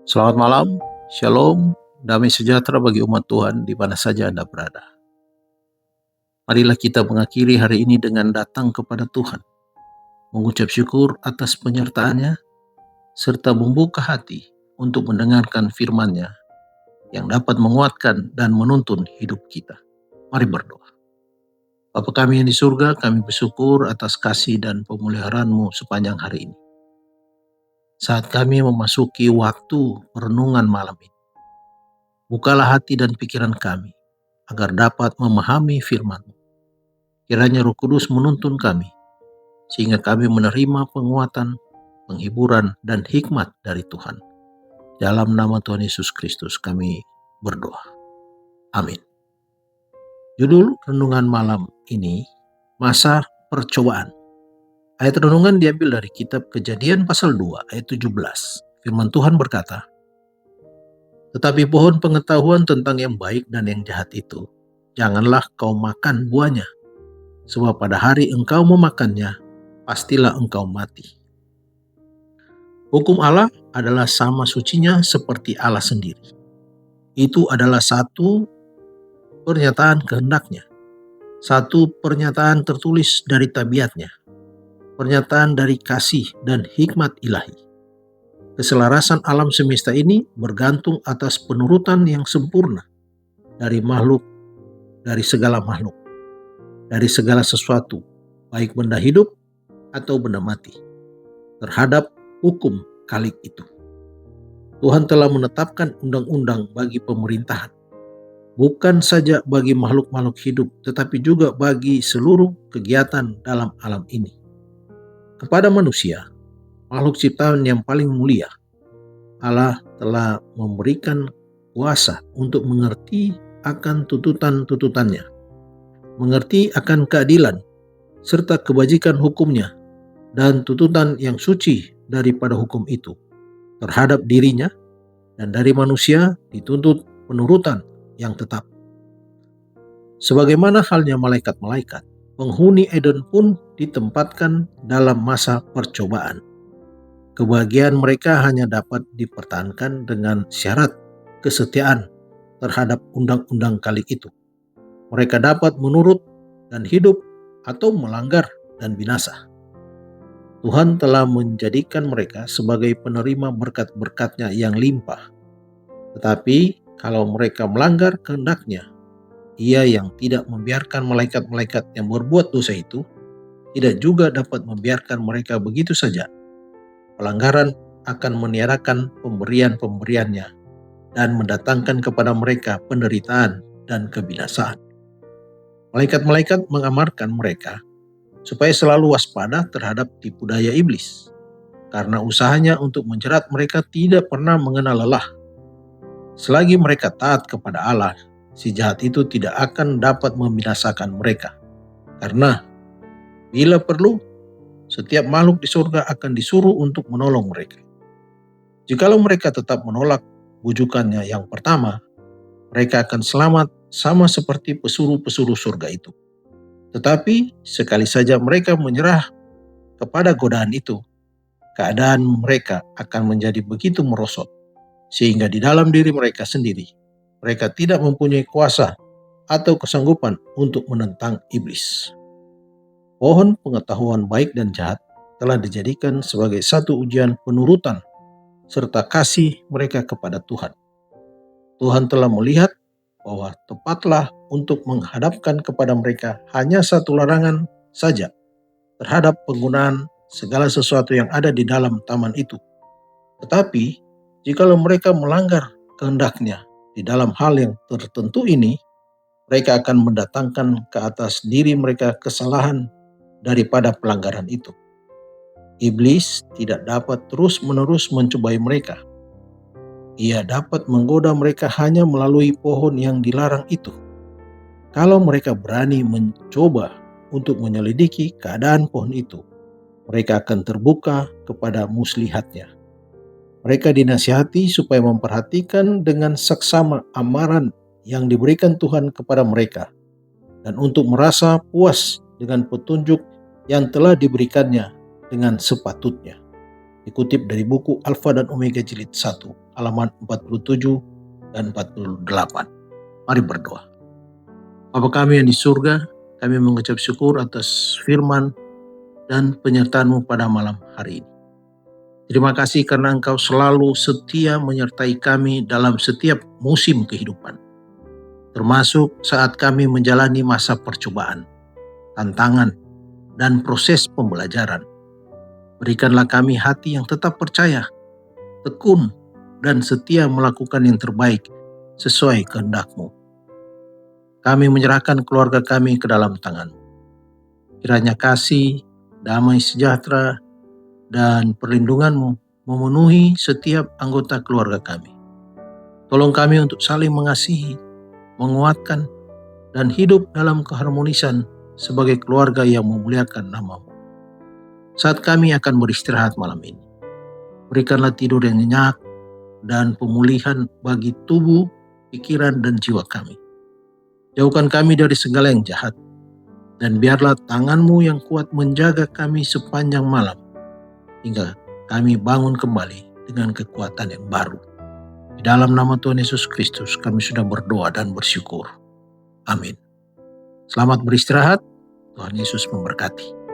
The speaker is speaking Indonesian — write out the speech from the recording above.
Selamat malam, shalom, damai sejahtera bagi umat Tuhan di mana saja Anda berada. Marilah kita mengakhiri hari ini dengan datang kepada Tuhan, mengucap syukur atas penyertaan-Nya, serta membuka hati untuk mendengarkan firman-Nya yang dapat menguatkan dan menuntun hidup kita. Mari berdoa. Bapa kami yang di surga, kami bersyukur atas kasih dan pemeliharaan-Mu sepanjang hari ini. Saat kami memasuki waktu perenungan malam ini, bukalah hati dan pikiran kami agar dapat memahami firman-Mu. Kiranya Roh Kudus menuntun kami, sehingga kami menerima penguatan, penghiburan, dan hikmat dari Tuhan. Dalam nama Tuhan Yesus Kristus kami berdoa. Amin. Judul renungan malam ini, Masa Percobaan. Ayat renungan diambil dari kitab Kejadian pasal 2 ayat 17. Firman Tuhan berkata, "Tetapi pohon pengetahuan tentang yang baik dan yang jahat itu, janganlah kau makan buahnya, sebab pada hari engkau memakannya, pastilah engkau mati." Hukum Allah adalah sama sucinya seperti Allah sendiri. Itu adalah satu pernyataan kehendak-Nya, satu pernyataan tertulis dari tabiat-Nya, pernyataan dari kasih dan hikmat ilahi. Keselarasan alam semesta ini bergantung atas penurutan yang sempurna dari makhluk, dari segala makhluk, dari segala sesuatu, baik benda hidup atau benda mati, terhadap hukum Khalik itu. Tuhan telah menetapkan undang-undang bagi pemerintahan, bukan saja bagi makhluk-makhluk hidup, tetapi juga bagi seluruh kegiatan dalam alam ini. Kepada manusia, makhluk ciptaan yang paling mulia, Allah telah memberikan kuasa untuk mengerti akan tuntutan-tuntutannya, mengerti akan keadilan, serta kebajikan hukumnya, dan tuntutan yang suci daripada hukum itu terhadap dirinya, dan dari manusia dituntut penurutan yang tetap. Sebagaimana halnya malaikat-malaikat, penghuni Eden pun ditempatkan dalam masa percobaan. Kebahagiaan mereka hanya dapat dipertahankan dengan syarat kesetiaan terhadap undang-undang Khalik itu. Mereka dapat menurut dan hidup atau melanggar dan binasa. Tuhan telah menjadikan mereka sebagai penerima berkat-berkat-Nya yang limpah. Tetapi kalau mereka melanggar kehendak-Nya, Ia yang tidak membiarkan malaikat-malaikat yang berbuat dosa itu, tidak juga dapat membiarkan mereka begitu saja. Pelanggaran akan meniadakan pemberian-pemberian-Nya dan mendatangkan kepada mereka penderitaan dan kebinasaan. Malaikat-malaikat mengamarkan mereka supaya selalu waspada terhadap tipu daya iblis, karena usahanya untuk menjerat mereka tidak pernah mengenal lelah. Selagi mereka taat kepada Allah, si jahat itu tidak akan dapat membinasakan mereka. Karena bila perlu, setiap makhluk di surga akan disuruh untuk menolong mereka. Jikalau mereka tetap menolak bujukannya yang pertama, mereka akan selamat sama seperti pesuruh-pesuruh surga itu. Tetapi sekali saja mereka menyerah kepada godaan itu, keadaan mereka akan menjadi begitu merosot, sehingga di dalam diri mereka sendiri, mereka tidak mempunyai kuasa atau kesanggupan untuk menentang iblis. Pohon pengetahuan baik dan jahat telah dijadikan sebagai satu ujian penurutan serta kasih mereka kepada Tuhan. Tuhan telah melihat bahwa tepatlah untuk menghadapkan kepada mereka hanya satu larangan saja terhadap penggunaan segala sesuatu yang ada di dalam taman itu. Tetapi jikalau mereka melanggar kehendak-Nya di dalam hal yang tertentu ini, mereka akan mendatangkan ke atas diri mereka kesalahan daripada pelanggaran itu. Iblis tidak dapat terus-menerus mencobai mereka. Ia dapat menggoda mereka hanya melalui pohon yang dilarang itu. Kalau mereka berani mencoba untuk menyelidiki keadaan pohon itu, mereka akan terbuka kepada muslihat-Nya. Mereka dinasihati supaya memperhatikan dengan seksama amaran yang diberikan Tuhan kepada mereka, dan untuk merasa puas dengan petunjuk yang telah diberikannya dengan sepatutnya. Dikutip dari buku Alfa dan Omega jilid 1, halaman 47 dan 48. Mari berdoa. Bapa kami yang di surga, kami mengucap syukur atas firman dan penyertaan-Mu pada malam hari ini. Terima kasih karena Engkau selalu setia menyertai kami dalam setiap musim kehidupan, termasuk saat kami menjalani masa percobaan, tantangan, dan proses pembelajaran. Berikanlah kami hati yang tetap percaya, tekun, dan setia melakukan yang terbaik sesuai kehendak-Mu. Kami menyerahkan keluarga kami ke dalam tangan-Mu. Kiranya kasih, damai sejahtera, dan perlindungan-Mu memenuhi setiap anggota keluarga kami. Tolong kami untuk saling mengasihi, menguatkan, dan hidup dalam keharmonisan sebagai keluarga yang memuliakan nama-Mu. Saat kami akan beristirahat malam ini, berikanlah tidur yang nyenyak dan pemulihan bagi tubuh, pikiran, dan jiwa kami. Jauhkan kami dari segala yang jahat, dan biarlah tangan-Mu yang kuat menjaga kami sepanjang malam, hingga kami bangun kembali dengan kekuatan yang baru. Di dalam nama Tuhan Yesus Kristus kami sudah berdoa dan bersyukur. Amin. Selamat beristirahat. Tuhan Yesus memberkati.